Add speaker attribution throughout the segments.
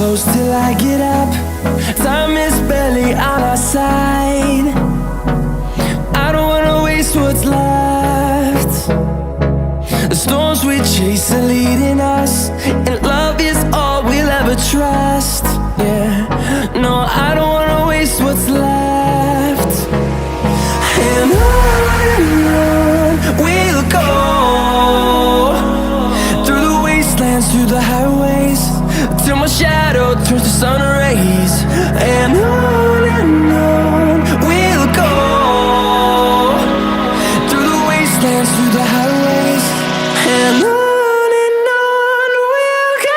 Speaker 1: close till I get up. Time is barely on our side. I don't wanna waste what's left. The storms we chase are leading us, and love is all we'll ever trust. Yeah, no, I don't wanna waste what's left. And on we'll go, through the wastelands, through the highways, till my shadow turns to sun rays. And on we'll go, through the wastelands, through the highways, and on we'll go.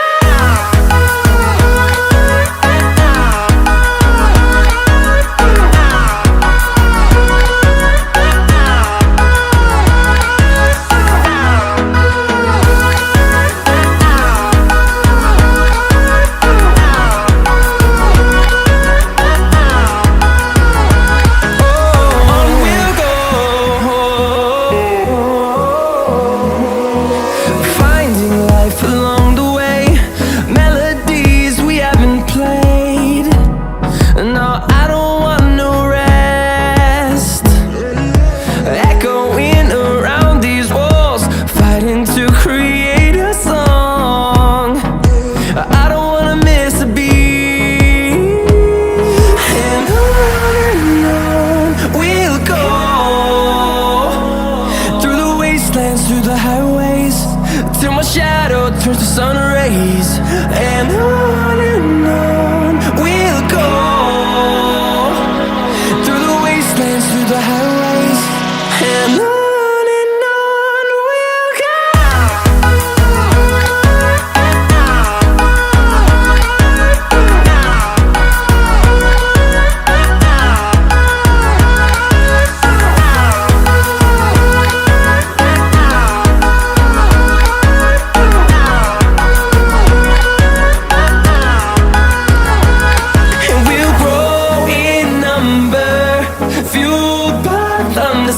Speaker 1: Through the highways, till my shadow turns to sun rays. And on we'll go, through the wastelands, through the highways, and on we'll go.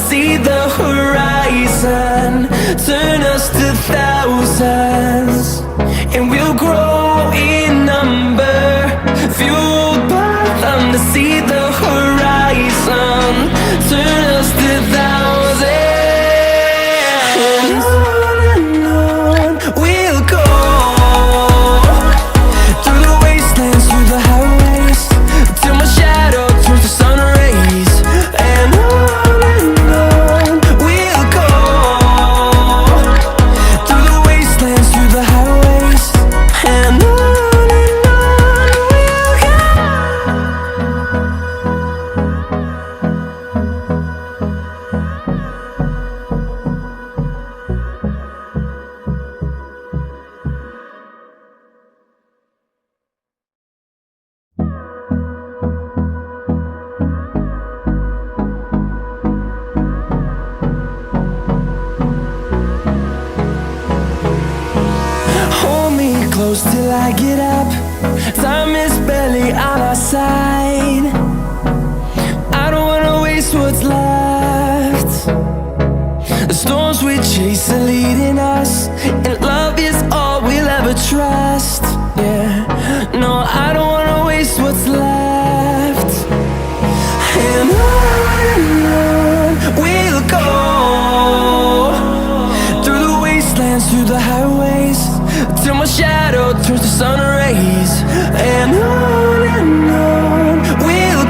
Speaker 1: See the horizon turn us to thousands, and we'll grow in number, fueled by them. To see the horizon turn us to thousands, and on we'll go, through the wastelands, through the highways, till my shadow turns to sun rays. And close till I get up. Time is barely on our side. I don't wanna waste what's left. The storms we chase are leading us, and love is all we'll ever trust. Yeah, no, I don't wanna waste what's left. And on we'll go, through the wastelands, through the highways, till my shadow turns to sun rays. And on we'll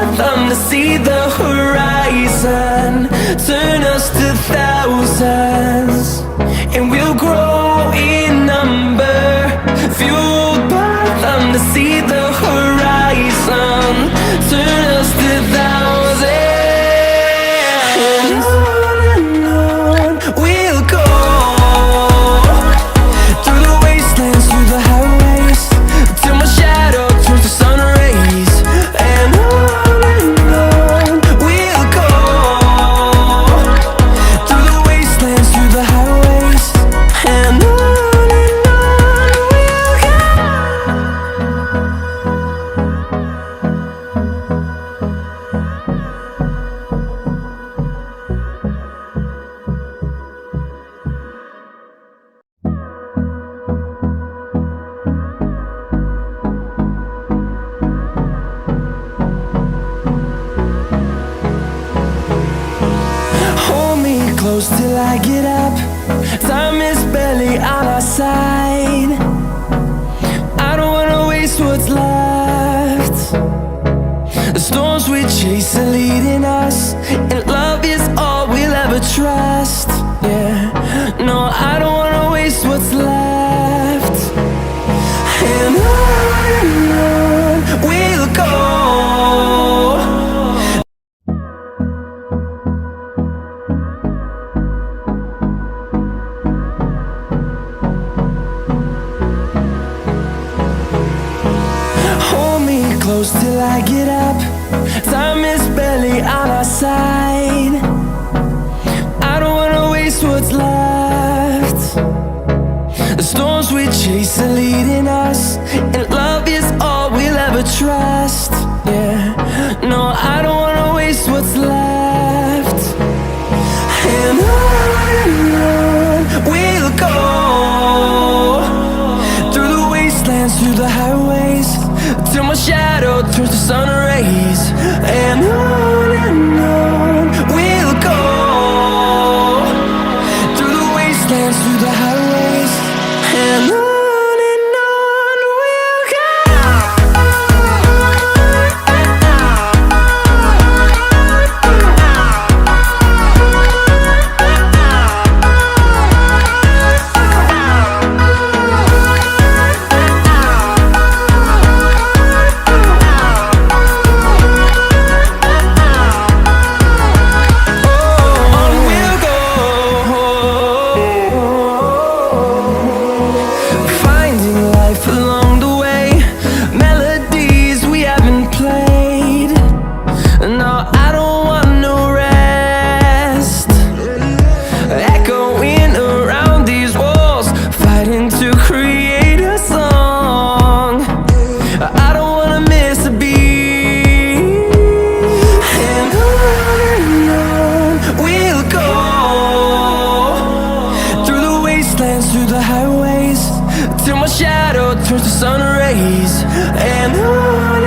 Speaker 1: path to see the horizon. Turn us to thousands, and we'll grow in number. Fueled by them to see the horizon. Turn us to thousands, and on we'll go. Through the wastelands, through the highways, till my shadow turns to sun rays. And on we'll go. Through the wastelands, through the highways, and on we'll go. Hold me close till I get up. Time is barely on our side. I don't wanna waste what's left. The storms we chase are leading us, and love is all we'll ever trust. Yeah, no, I don't wanna waste what's left. And on we'll go. Hold me close till I get up. Time is barely on our side. I don't wanna waste what's left. The storms we chase are leading us, and love is all we'll ever trust. Yeah, no, I don't wanna waste what's left. And on we'll go. Through the wastelands, through the highways, till my shadow turns to sun rays. And on we'll go. Through the wastelands, through the highways, and on we'll go. Through the highways, till my shadow turns to sun rays. And on